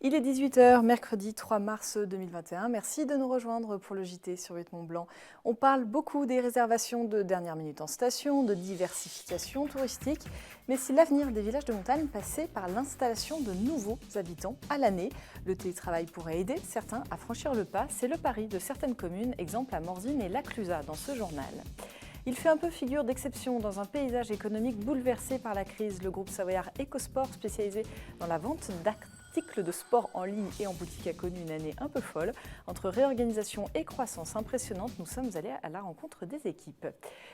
Il est 18 h, mercredi 3 mars 2021. Merci de nous rejoindre pour le JT sur 8 Mont-Blanc. On parle beaucoup des réservations de dernière minute en station, de diversification touristique. Mais si l'avenir des villages de montagne passait par l'installation de nouveaux habitants à l'année, le télétravail pourrait aider certains à franchir le pas. C'est le pari de certaines communes, exemple à Morzine et La Clusaz dans ce journal. Il fait un peu figure d'exception dans un paysage économique bouleversé par la crise. Le groupe savoyard Ecosport, spécialisé dans la vente d'articles de sport en ligne et en boutique, a connu une année un peu folle. Entre réorganisation et croissance impressionnante, nous sommes allés à la rencontre des équipes.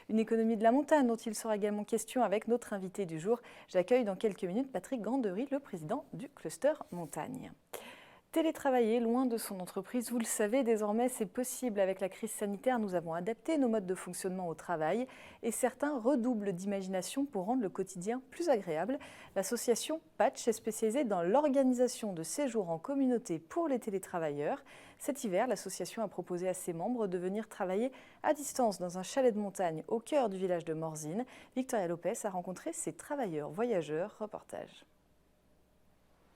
Une économie de la montagne dont il sera également question avec notre invité du jour. J'accueille dans quelques minutes Patrick Grandery, le président du cluster montagne. Télétravailler loin de son entreprise, vous le savez, désormais c'est possible. Avec la crise sanitaire, nous avons adapté nos modes de fonctionnement au travail et certains redoublent d'imagination pour rendre le quotidien plus agréable. L'association Patch est spécialisée dans l'organisation de séjours en communauté pour les télétravailleurs. Cet hiver, l'association a proposé à ses membres de venir travailler à distance dans un chalet de montagne au cœur du village de Morzine. Victoria Lopez a rencontré ces travailleurs voyageurs. Reportage.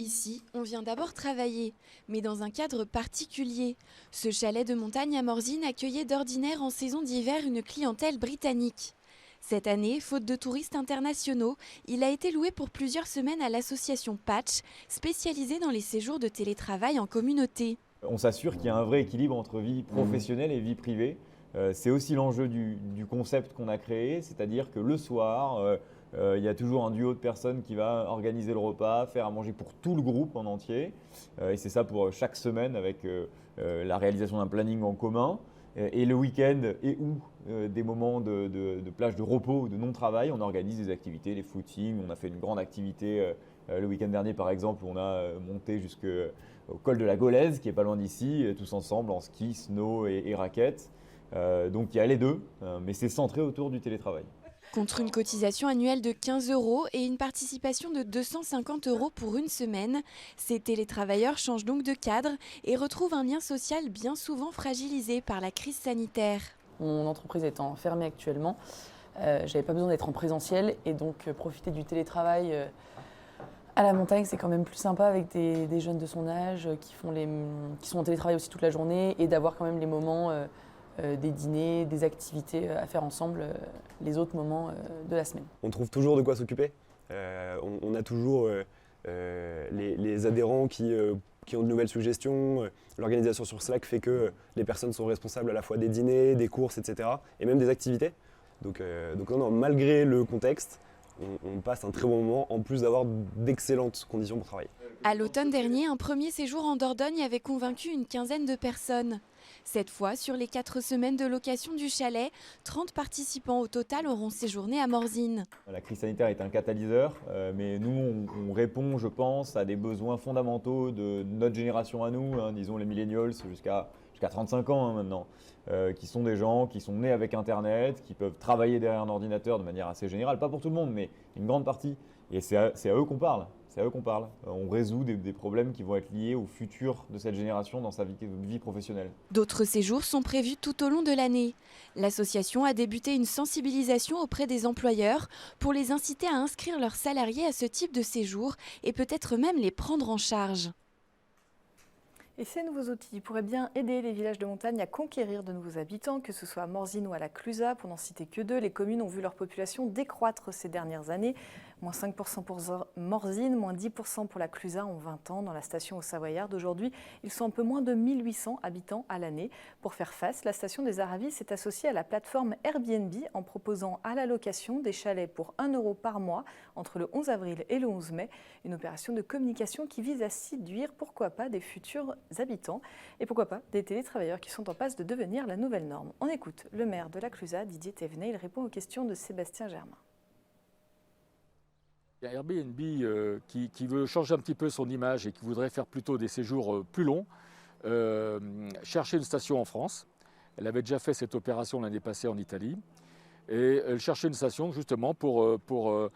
Ici, on vient d'abord travailler, mais dans un cadre particulier. Ce chalet de montagne à Morzine accueillait d'ordinaire en saison d'hiver une clientèle britannique. Cette année, faute de touristes internationaux, il a été loué pour plusieurs semaines à l'association Patch, spécialisée dans les séjours de télétravail en communauté. On s'assure qu'il y a un vrai équilibre entre vie professionnelle et vie privée. C'est aussi l'enjeu du concept qu'on a créé, c'est-à-dire que le soir, il y a toujours un duo de personnes qui va organiser le repas, faire à manger pour tout le groupe en entier. Et c'est ça pour chaque semaine avec la réalisation d'un planning en commun. Et le week-end et ou des moments de plage de repos ou de non-travail, on organise des activités, les footings. On a fait une grande activité le week-end dernier par exemple, où on a monté jusqu'au col de la Golaise, qui est pas loin d'ici, tous ensemble en ski, snow et raquettes. Donc il y a les deux, mais c'est centré autour du télétravail. Contre une cotisation annuelle de 15 € et une participation de 250 € pour une semaine, ces télétravailleurs changent donc de cadre et retrouvent un lien social bien souvent fragilisé par la crise sanitaire. Mon entreprise étant fermée actuellement, j'avais pas besoin d'être en présentiel et donc profiter du télétravail à la montagne, c'est quand même plus sympa avec des jeunes de son âge qui sont en télétravail aussi toute la journée et d'avoir quand même les moments des dîners, des activités à faire ensemble les autres moments de la semaine. On trouve toujours de quoi s'occuper. On a toujours les adhérents qui ont de nouvelles suggestions. L'organisation sur Slack fait que les personnes sont responsables à la fois des dîners, des courses, etc. et même des activités. Donc non, malgré le contexte, on passe un très bon moment en plus d'avoir d'excellentes conditions pour travailler. À l'automne dernier, un premier séjour en Dordogne avait convaincu une quinzaine de personnes. Cette fois, sur les 4 semaines de location du chalet, 30 participants au total auront séjourné à Morzine. La crise sanitaire est un catalyseur, mais nous, on répond, je pense, à des besoins fondamentaux de notre génération à nous, disons les millennials jusqu'à 35 ans maintenant, qui sont des gens qui sont nés avec Internet, qui peuvent travailler derrière un ordinateur de manière assez générale, pas pour tout le monde, mais une grande partie. Et c'est à eux qu'on parle. C'est à eux qu'on parle. On résout des problèmes qui vont être liés au futur de cette génération dans sa vie professionnelle. D'autres séjours sont prévus tout au long de l'année. L'association a débuté une sensibilisation auprès des employeurs pour les inciter à inscrire leurs salariés à ce type de séjour et peut-être même les prendre en charge. Et ces nouveaux outils pourraient bien aider les villages de montagne à conquérir de nouveaux habitants, que ce soit à Morzine ou à La Clusaz, pour n'en citer que deux. Les communes ont vu leur population décroître ces dernières années. Moins 5% pour Morzine, moins 10% pour La Clusaz en 20 ans. Dans la station au Savoyard d'aujourd'hui, ils sont un peu moins de 1800 habitants à l'année. Pour faire face, la station des Aravis s'est associée à la plateforme Airbnb en proposant à la location des chalets pour 1 € par mois entre le 11 avril et le 11 mai. Une opération de communication qui vise à séduire, pourquoi pas, des futurs habitants et pourquoi pas des télétravailleurs qui sont en passe de devenir la nouvelle norme. On écoute le maire de La Clusaz, Didier Thévenet. Il répond aux questions de Sébastien Germain. Il y a Airbnb qui veut changer un petit peu son image et qui voudrait faire plutôt des séjours plus longs, chercher une station en France. Elle avait déjà fait cette opération l'année passée en Italie. Et elle cherchait une station justement pour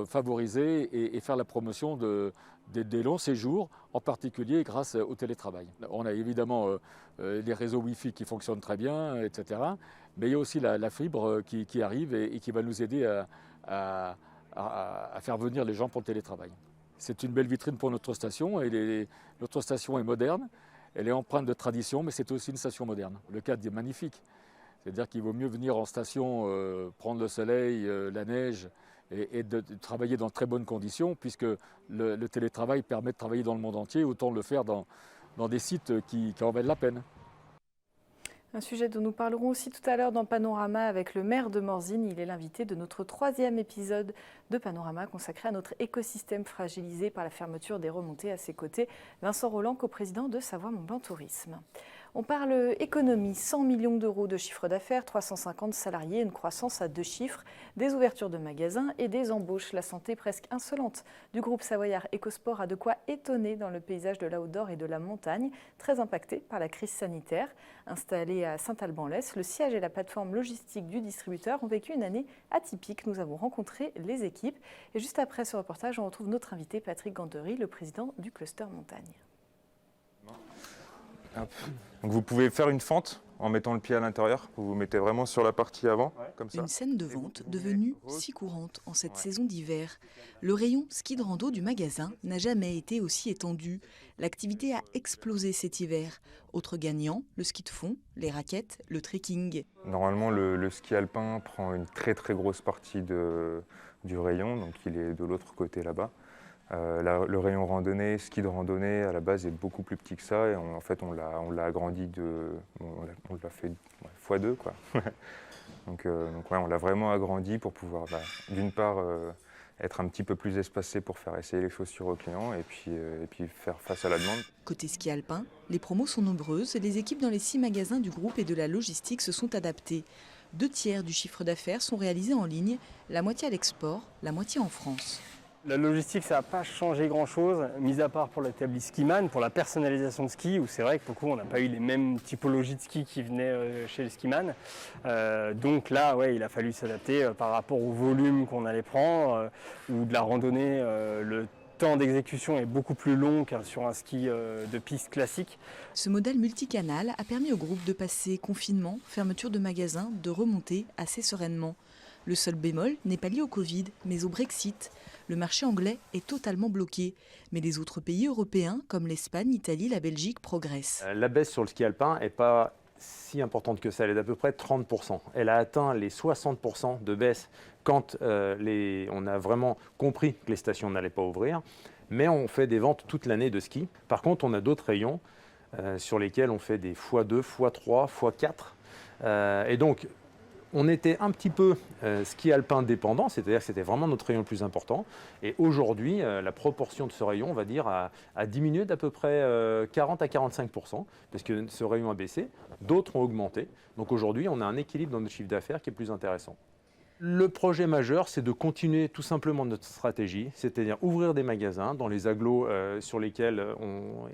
favoriser et faire la promotion des longs séjours, en particulier grâce au télétravail. On a évidemment les réseaux Wi-Fi qui fonctionnent très bien, etc. Mais il y a aussi la fibre qui arrive et qui va nous aider à faire venir les gens pour le télétravail. c'est une belle vitrine pour notre station. Et notre station est moderne, elle est empreinte de tradition, mais c'est aussi une station moderne. Le cadre est magnifique. C'est-à-dire qu'il vaut mieux venir en station, prendre le soleil, la neige, et de travailler dans de très bonnes conditions, puisque le télétravail permet de travailler dans le monde entier, autant le faire dans des sites qui en valent la peine. Un sujet dont nous parlerons aussi tout à l'heure dans Panorama avec le maire de Morzine. Il est l'invité de notre 3e épisode de Panorama consacré à notre écosystème fragilisé par la fermeture des remontées. À ses côtés, Vincent Rolland, coprésident de Savoie-Mont-Blanc Tourisme. On parle économie, 100 millions d'euros de chiffre d'affaires, 350 salariés, une croissance à 2 chiffres, des ouvertures de magasins et des embauches. La santé presque insolente du groupe savoyard Ecosport a de quoi étonner dans le paysage de l'outdoor et de la montagne, très impacté par la crise sanitaire. Installé à Saint-Alban-l'Est, le siège et la plateforme logistique du distributeur ont vécu une année atypique. Nous avons rencontré les équipes. Et juste après ce reportage, on retrouve notre invité Patrick Gandery, le président du cluster montagne. Donc vous pouvez faire une fente en mettant le pied à l'intérieur. Vous vous mettez vraiment sur la partie avant, comme ça. Une scène de vente devenue si courante en cette saison d'hiver. Le rayon ski de rando du magasin n'a jamais été aussi étendu. L'activité a explosé cet hiver. Autres gagnants, le ski de fond, les raquettes, le trekking. Normalement, le ski alpin prend une très très grosse partie du rayon, donc il est de l'autre côté là-bas. Le rayon randonnée, ski de randonnée, à la base est beaucoup plus petit que ça, et en fait on l'a agrandi on l'a fait x2 quoi. donc ouais, on l'a vraiment agrandi pour pouvoir d'une part être un petit peu plus espacé pour faire essayer les chaussures aux clients et puis faire face à la demande. Côté ski alpin, les promos sont nombreuses, les équipes dans les 6 magasins du groupe et de la logistique se sont adaptées. 2 tiers du chiffre d'affaires sont réalisés en ligne, la moitié à l'export, la moitié en France. La logistique, ça n'a pas changé grand-chose, mis à part pour l'établi Skiman, pour la personnalisation de ski, où c'est vrai que pour le coup, on n'a pas eu les mêmes typologies de ski qui venaient chez le Skiman. Donc là, ouais, il a fallu s'adapter par rapport au volume qu'on allait prendre, ou de la randonnée, le temps d'exécution est beaucoup plus long qu'un sur un ski de piste classique. Ce modèle multicanal a permis au groupe de passer confinement, fermeture de magasins, de remonter assez sereinement. Le seul bémol n'est pas lié au Covid, mais au Brexit. Le marché anglais est totalement bloqué. Mais les autres pays européens, comme l'Espagne, l'Italie, la Belgique, progressent. La baisse sur le ski alpin n'est pas si importante que ça. Elle est d'à peu près 30%. Elle a atteint les 60% de baisse quand on a vraiment compris que les stations n'allaient pas ouvrir. Mais on fait des ventes toute l'année de ski. Par contre, on a d'autres rayons sur lesquels on fait des x2, x3, x4. Et donc, on était un petit peu ski alpin dépendant, c'est-à-dire que c'était vraiment notre rayon le plus important. Et aujourd'hui, la proportion de ce rayon, on va dire, a diminué d'à peu près 40 à 45%, parce que ce rayon a baissé, d'autres ont augmenté. Donc aujourd'hui, on a un équilibre dans notre chiffre d'affaires qui est plus intéressant. Le projet majeur, c'est de continuer tout simplement notre stratégie, c'est-à-dire ouvrir des magasins dans les agglos sur lesquels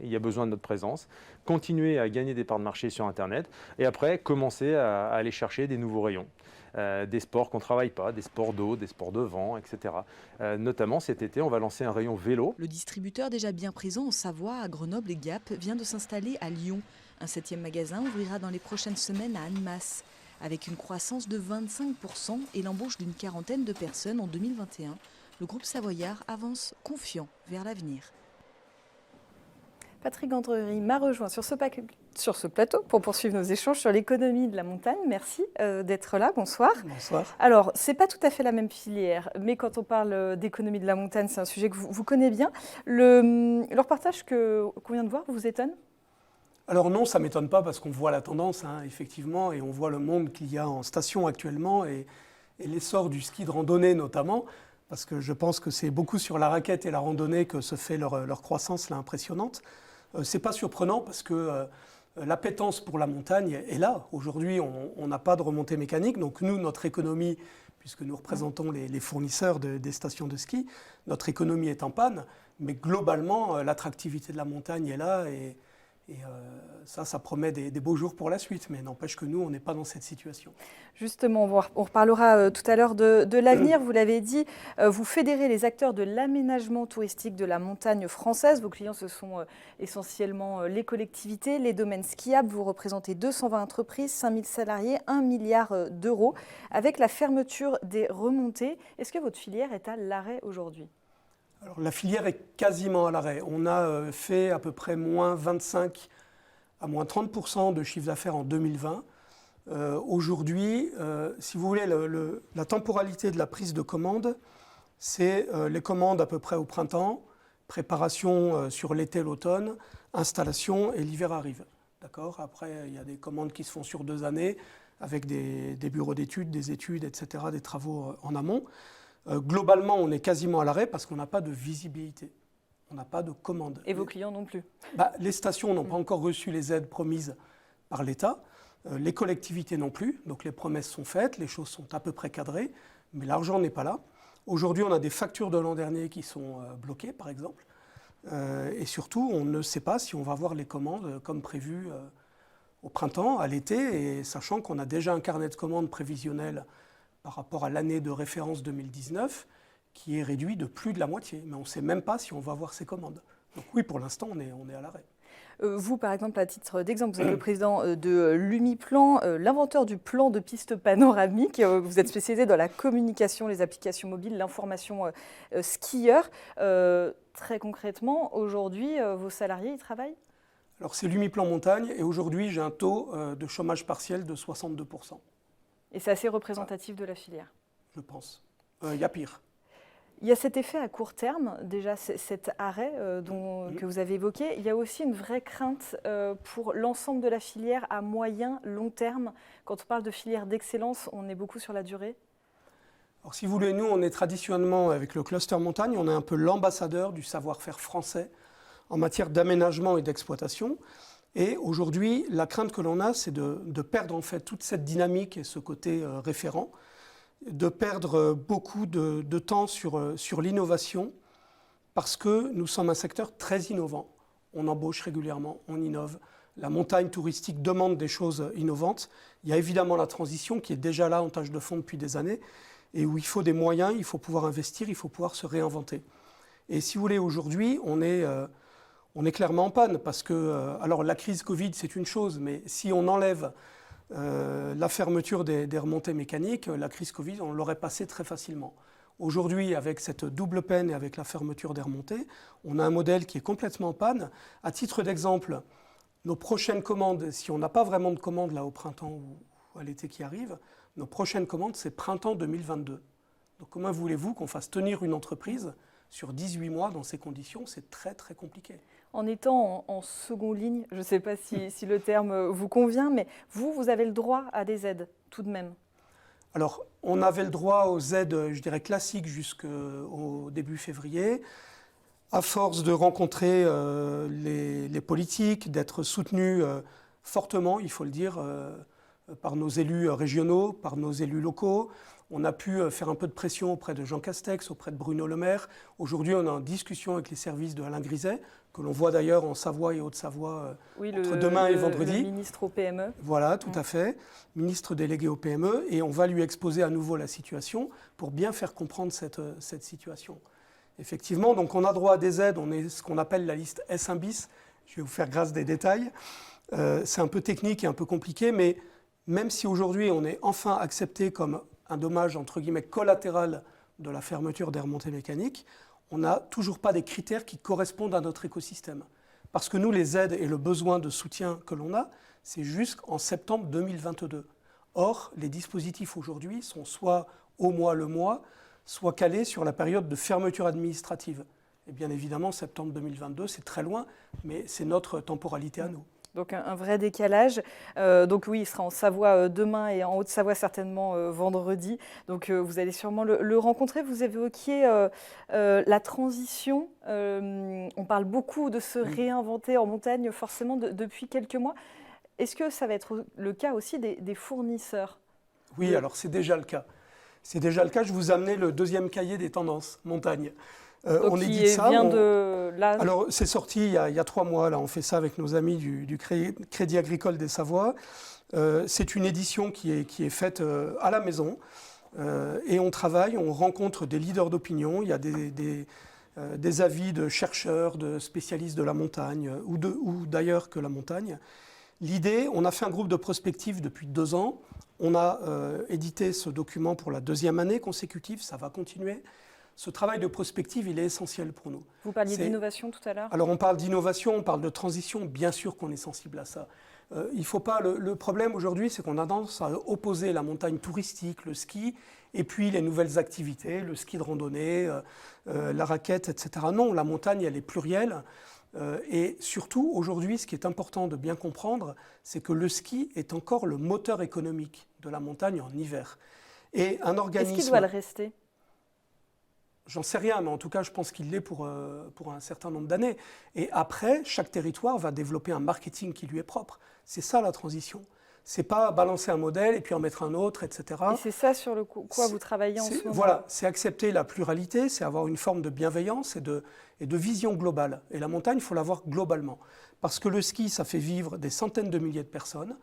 il y a besoin de notre présence, continuer à gagner des parts de marché sur Internet et après commencer à aller chercher des nouveaux rayons. Des sports qu'on ne travaille pas, des sports d'eau, des sports de vent, etc. Notamment cet été, on va lancer un rayon vélo. Le distributeur déjà bien présent en Savoie, à Grenoble et Gap vient de s'installer à Lyon. Un 7e magasin ouvrira dans les prochaines semaines à Annemasse. Avec une croissance de 25% et l'embauche d'une quarantaine de personnes en 2021, le groupe savoyard avance confiant vers l'avenir. Patrick Gandery m'a rejoint sur ce plateau pour poursuivre nos échanges sur l'économie de la montagne. Merci d'être là. Bonsoir. Bonsoir. Alors, ce n'est pas tout à fait la même filière, mais quand on parle d'économie de la montagne, c'est un sujet que vous connaissez bien. Le reportage qu'on vient de voir vous étonne ? Alors non, ça ne m'étonne pas parce qu'on voit la tendance, effectivement, et on voit le monde qu'il y a en station actuellement et l'essor du ski de randonnée notamment, parce que je pense que c'est beaucoup sur la raquette et la randonnée que se fait leur croissance là, impressionnante. Ce n'est pas surprenant parce que l'appétence pour la montagne est là. Aujourd'hui, on n'a pas de remontée mécanique, donc nous, notre économie, puisque nous représentons les fournisseurs des stations de ski, notre économie est en panne, mais globalement, l'attractivité de la montagne est là et ça promet des beaux jours pour la suite, mais n'empêche que nous, on n'est pas dans cette situation. Justement, on reparlera tout à l'heure de l'avenir. Vous l'avez dit, vous fédérez les acteurs de l'aménagement touristique de la montagne française. Vos clients, ce sont essentiellement les collectivités, les domaines skiables. Vous représentez 220 entreprises, 5000 salariés, 1 milliard d'euros. Avec la fermeture des remontées, est-ce que votre filière est à l'arrêt aujourd'hui ? Alors, la filière est quasiment à l'arrêt. On a fait à peu près moins 25 à moins 30% de chiffre d'affaires en 2020. Aujourd'hui, si vous voulez, la temporalité de la prise de commande, c'est les commandes à peu près au printemps, préparation sur l'été, l'automne, installation et l'hiver arrive. D'accord ? Après, il y a des commandes qui se font sur 2 années avec des bureaux d'études, des études, etc., des travaux en amont. Globalement, on est quasiment à l'arrêt parce qu'on n'a pas de visibilité. On n'a pas de commande. Et vos clients non plus. Les stations n'ont pas encore reçu les aides promises par l'État. Les collectivités non plus. Donc les promesses sont faites, les choses sont à peu près cadrées, mais l'argent n'est pas là. Aujourd'hui, on a des factures de l'an dernier qui sont bloquées, par exemple. Et surtout, on ne sait pas si on va avoir les commandes comme prévu au printemps, à l'été, et sachant qu'on a déjà un carnet de commandes prévisionnel par rapport à l'année de référence 2019, qui est réduit de plus de la moitié. Mais on ne sait même pas si on va avoir ces commandes. Donc oui, pour l'instant, on est à l'arrêt. Vous, par exemple, à titre d'exemple, vous êtes le président de l'Umiplan, l'inventeur du plan de piste panoramique. Vous êtes spécialisé dans la communication, les applications mobiles, l'information skieur. Très concrètement, aujourd'hui, vos salariés, ils travaillent ? Alors c'est l'Umiplan Montagne, et aujourd'hui, j'ai un taux de chômage partiel de 62%. Et c'est assez représentatif de la filière ? Je pense. Il y a pire. Il y a cet effet à court terme, déjà cet arrêt que vous avez évoqué. Il y a aussi une vraie crainte pour l'ensemble de la filière à moyen, long terme. Quand on parle de filière d'excellence, on est beaucoup sur la durée. Alors si vous voulez, nous, on est traditionnellement, avec le cluster montagne, on est un peu l'ambassadeur du savoir-faire français en matière d'aménagement et d'exploitation. Et aujourd'hui, la crainte que l'on a, c'est de perdre en fait toute cette dynamique et ce côté référent, de perdre beaucoup de temps sur l'innovation, parce que nous sommes un secteur très innovant. On embauche régulièrement, on innove. La montagne touristique demande des choses innovantes. Il y a évidemment la transition qui est déjà là en tâche de fond depuis des années, et où il faut des moyens, il faut pouvoir investir, il faut pouvoir se réinventer. Et si vous voulez, aujourd'hui, on est clairement en panne, parce que, alors la crise Covid, c'est une chose, mais si on enlève la fermeture des remontées mécaniques, la crise Covid, on l'aurait passée très facilement. Aujourd'hui, avec cette double peine et avec la fermeture des remontées, on a un modèle qui est complètement en panne. À titre d'exemple, nos prochaines commandes, si on n'a pas vraiment de commandes là au printemps ou à l'été qui arrive, nos prochaines commandes, c'est printemps 2022. Donc comment voulez-vous qu'on fasse tenir une entreprise sur 18 mois dans ces conditions? C'est très très compliqué. En étant en seconde ligne, je ne sais pas si le terme vous convient, mais vous avez le droit à des aides tout de même. Alors, on avait le droit aux aides, je dirais, classiques jusqu'au début février. À force de rencontrer les politiques, d'être soutenus fortement, il faut le dire, par nos élus régionaux, par nos élus locaux. On a pu faire un peu de pression auprès de Jean Castex, auprès de Bruno Le Maire. Aujourd'hui, on est en discussion avec les services de Alain Griset, que l'on voit d'ailleurs en Savoie et Haute-Savoie entre demain et vendredi. Le ministre au PME. Voilà, tout à fait. Ministre délégué au PME. Et on va lui exposer à nouveau la situation pour bien faire comprendre cette situation. Effectivement, donc on a droit à des aides. On est ce qu'on appelle la liste S1 bis. Je vais vous faire grâce des détails. C'est un peu technique et un peu compliqué, mais même si aujourd'hui on est enfin accepté comme un dommage entre guillemets collatéral de la fermeture des remontées mécaniques, on n'a toujours pas des critères qui correspondent à notre écosystème. Parce que nous, les aides et le besoin de soutien que l'on a, c'est jusqu'en septembre 2022. Or, les dispositifs aujourd'hui sont soit au mois le mois, soit calés sur la période de fermeture administrative. Et bien évidemment, septembre 2022, c'est très loin, mais c'est notre temporalité à nous. Donc un vrai décalage. Donc oui, il sera en Savoie demain et en Haute-Savoie certainement vendredi. Donc vous allez sûrement le rencontrer. Vous évoquiez la transition. On parle beaucoup de se réinventer en montagne forcément depuis quelques mois. Est-ce que ça va être le cas aussi des fournisseurs? Oui, alors c'est déjà le cas. C'est déjà le cas. Je vous amenais le deuxième cahier des tendances montagne. Donc on édite ça. là. Alors c'est sorti il y a 3 mois. Là, on fait ça avec nos amis du Crédit Agricole des Savoies. C'est une édition qui est faite à la maison et on travaille, on rencontre des leaders d'opinion. Il y a des avis de chercheurs, de spécialistes de la montagne ou d'ailleurs que la montagne. L'idée, on a fait un groupe de prospective depuis 2 ans. On a édité ce document pour la 2e année consécutive. Ça va continuer. Ce travail de prospective, il est essentiel pour nous. Vous parliez d'innovation tout à l'heure. Alors on parle d'innovation, on parle de transition, bien sûr qu'on est sensible à ça. Il faut pas. Le problème aujourd'hui, c'est qu'on a tendance à opposer la montagne touristique, le ski, et puis les nouvelles activités, le ski de randonnée, la raquette, etc. Non, la montagne, elle est plurielle. Et surtout, aujourd'hui, ce qui est important de bien comprendre, c'est que le ski est encore le moteur économique de la montagne en hiver. Et un organisme... Est-ce qu'il doit le rester ? J'en sais rien, mais en tout cas, je pense qu'il l'est pour un certain nombre d'années. Et après, chaque territoire va développer un marketing qui lui est propre. C'est ça la transition. C'est pas balancer un modèle et puis en mettre un autre, etc. Et c'est ça sur le quoi vous travaillez en ce moment. Voilà, c'est accepter la pluralité, c'est avoir une forme de bienveillance et de vision globale. Et la montagne, il faut la voir globalement. Parce que le ski, ça fait vivre des centaines de milliers de personnes.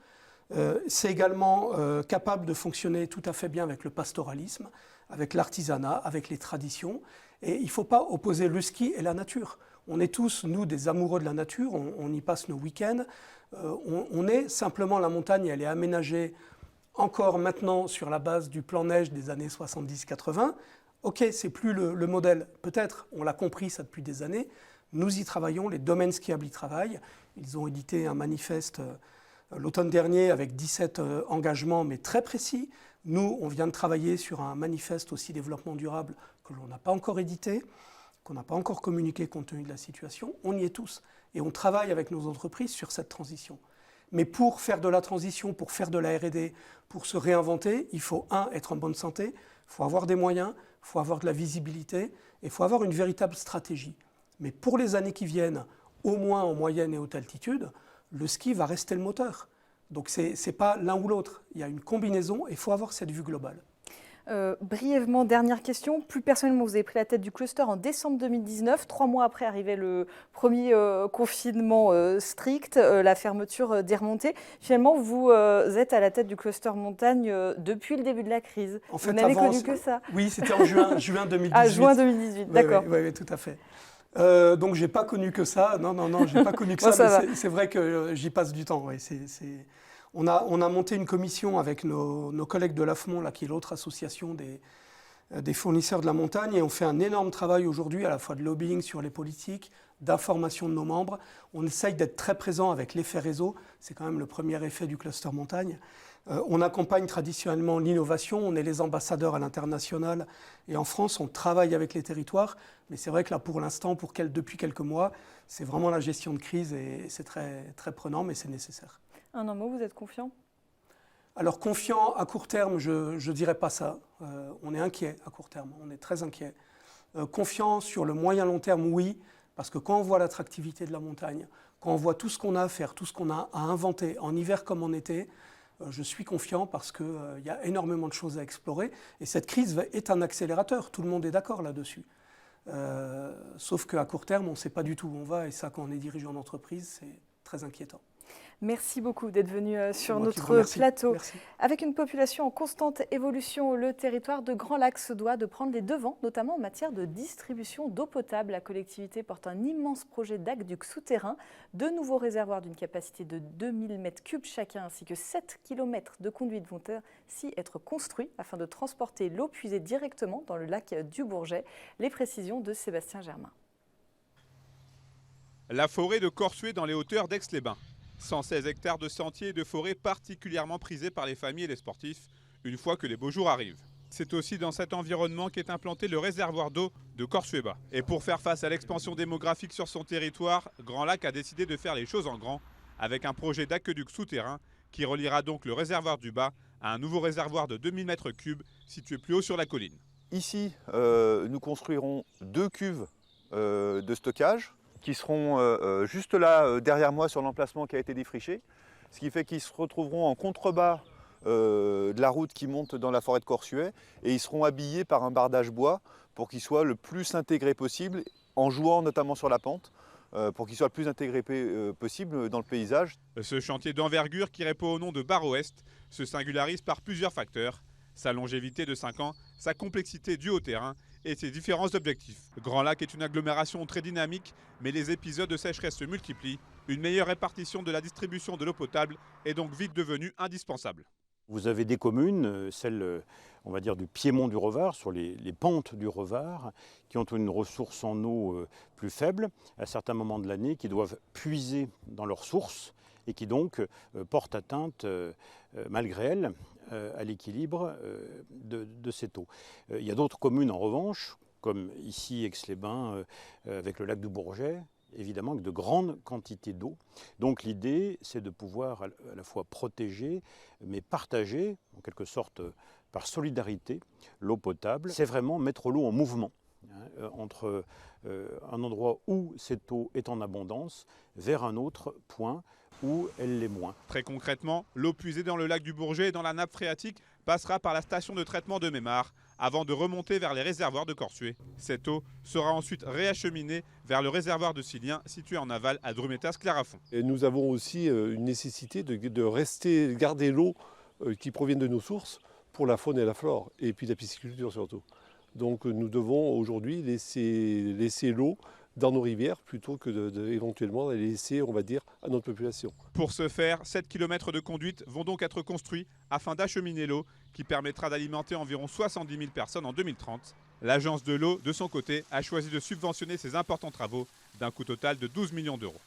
C'est également capable de fonctionner tout à fait bien avec le pastoralisme, avec l'artisanat, avec les traditions. Et il ne faut pas opposer le ski et la nature. On est tous, nous, des amoureux de la nature, on y passe nos week-ends. On est simplement, la montagne, elle est aménagée encore maintenant sur la base du plan neige des années 70-80. Ok, c'est plus le modèle, peut-être, on l'a compris ça depuis des années. Nous y travaillons, les domaines skiables y travaillent. Ils ont édité un manifeste l'automne dernier avec 17 engagements, mais très précis. Nous, on vient de travailler sur un manifeste aussi développement durable que l'on n'a pas encore édité, qu'on n'a pas encore communiqué compte tenu de la situation. On y est tous. Et on travaille avec nos entreprises sur cette transition. Mais pour faire de la transition, pour faire de la R&D, pour se réinventer, il faut, être en bonne santé, il faut avoir des moyens, il faut avoir de la visibilité et il faut avoir une véritable stratégie. Mais pour les années qui viennent, au moins en moyenne et haute altitude, le ski va rester le moteur. Donc ce n'est pas l'un ou l'autre. Il y a une combinaison et il faut avoir cette vue globale. Brièvement, dernière question. Plus personnellement, vous avez pris la tête du cluster en décembre 2019. 3 mois après arrivait le premier confinement strict, la fermeture des remontées. Finalement, vous êtes à la tête du cluster montagne depuis le début de la crise. En fait, vous n'avez connu que ça. Oui, c'était en juin 2018. Ah, juin 2018, d'accord. Oui, tout à fait. Donc, je n'ai pas connu que ça. Non, je n'ai pas connu que Bon, ça. Mais c'est vrai que j'y passe du temps. Ouais, On a monté une commission avec nos collègues de l'AFMON, là, qui est l'autre association des fournisseurs de la montagne, et on fait un énorme travail aujourd'hui, à la fois de lobbying sur les politiques, d'information de nos membres. On essaye d'être très présent avec l'effet réseau, c'est quand même le premier effet du cluster montagne. On accompagne traditionnellement l'innovation, on est les ambassadeurs à l'international, et en France, on travaille avec les territoires, mais c'est vrai que là, pour l'instant, depuis quelques mois, c'est vraiment la gestion de crise, et c'est très, très prenant, mais c'est nécessaire. Un mot, vous êtes confiant ? Alors confiant à court terme, je ne dirais pas ça. On est inquiet à court terme, on est très inquiet. Confiant sur le moyen long terme, oui, parce que quand on voit l'attractivité de la montagne, quand on voit tout ce qu'on a à faire, tout ce qu'on a à inventer en hiver comme en été, je suis confiant parce qu'il y a énormément de choses à explorer. Et cette crise est un accélérateur, tout le monde est d'accord là-dessus. Sauf qu'à court terme, on ne sait pas du tout où on va, et ça, quand on est dirigeant d'entreprise, c'est très inquiétant. Merci beaucoup d'être venu sur notre plateau. Merci. Avec une population en constante évolution, le territoire de Grand Lac se doit de prendre les devants, notamment en matière de distribution d'eau potable. La collectivité porte un immense projet d'aqueduc souterrain, 2 nouveaux réservoirs d'une capacité de 2000 m3 chacun, ainsi que 7 km de conduites vont ainsi être construits afin de transporter l'eau puisée directement dans le lac du Bourget. Les précisions de Sébastien Germain. La forêt de Corsuet dans les hauteurs d'Aix-les-Bains. 116 hectares de sentiers et de forêts particulièrement prisés par les familles et les sportifs, une fois que les beaux jours arrivent. C'est aussi dans cet environnement qu'est implanté le réservoir d'eau de Corsuet-Bas. Et pour faire face à l'expansion démographique sur son territoire, Grand Lac a décidé de faire les choses en grand, avec un projet d'aqueduc souterrain qui reliera donc le réservoir du Bas à un nouveau réservoir de 2000 m3 situé plus haut sur la colline. Ici, nous construirons 2 cuves de stockage, qui seront juste là, derrière moi, sur l'emplacement qui a été défriché. Ce qui fait qu'ils se retrouveront en contrebas de la route qui monte dans la forêt de Corsuet. Et ils seront habillés par un bardage bois pour qu'ils soient le plus intégrés possible, en jouant notamment sur la pente, pour qu'ils soient le plus intégrés possible dans le paysage. Ce chantier d'envergure qui répond au nom de Bar Ouest se singularise par plusieurs facteurs. Sa longévité de 5 ans, sa complexité due au terrain et ses différents objectifs. Grand Lac est une agglomération très dynamique, mais les épisodes de sécheresse se multiplient. Une meilleure répartition de la distribution de l'eau potable est donc vite devenue indispensable. Vous avez des communes, celles on va dire du piémont du Revard, sur les pentes du Revard, qui ont une ressource en eau plus faible à certains moments de l'année, qui doivent puiser dans leurs sources et qui donc portent atteinte, malgré elles, à l'équilibre de cette eau. Il y a d'autres communes en revanche, comme ici Aix-les-Bains avec le lac du Bourget, évidemment avec de grandes quantités d'eau. Donc l'idée, c'est de pouvoir à la fois protéger, mais partager, en quelque sorte par solidarité, l'eau potable. C'est vraiment mettre l'eau en mouvement, entre un endroit où cette eau est en abondance vers un autre point où elle l'est moins. Très concrètement, l'eau puisée dans le lac du Bourget et dans la nappe phréatique passera par la station de traitement de Mémard avant de remonter vers les réservoirs de Corsuet. Cette eau sera ensuite réacheminée vers le réservoir de Silien situé en aval à Drumettaz-Clarafond. Et nous avons aussi une nécessité de garder l'eau qui provient de nos sources pour la faune et la flore, et puis la pisciculture surtout. Donc nous devons aujourd'hui laisser l'eau dans nos rivières plutôt que éventuellement la laisser, on va dire, à notre population. Pour ce faire, 7 km de conduites vont donc être construits afin d'acheminer l'eau qui permettra d'alimenter environ 70 000 personnes en 2030. L'agence de l'eau, de son côté, a choisi de subventionner ces importants travaux d'un coût total de 12 millions d'euros.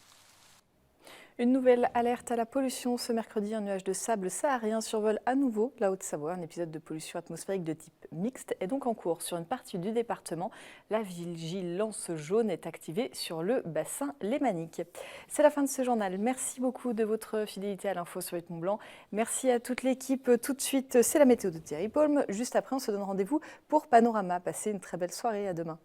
Une nouvelle alerte à la pollution. Ce mercredi, un nuage de sable saharien survole à nouveau la Haute-Savoie. Un épisode de pollution atmosphérique de type mixte est donc en cours sur une partie du département. La vigilance jaune est activée sur le bassin lémanique. C'est la fin de ce journal. Merci beaucoup de votre fidélité à l'info sur Huit Mont-Blanc. Merci à toute l'équipe. Tout de suite, c'est la météo de Thierry Paulme. Juste après, on se donne rendez-vous pour Panorama. Passez une très belle soirée. À demain.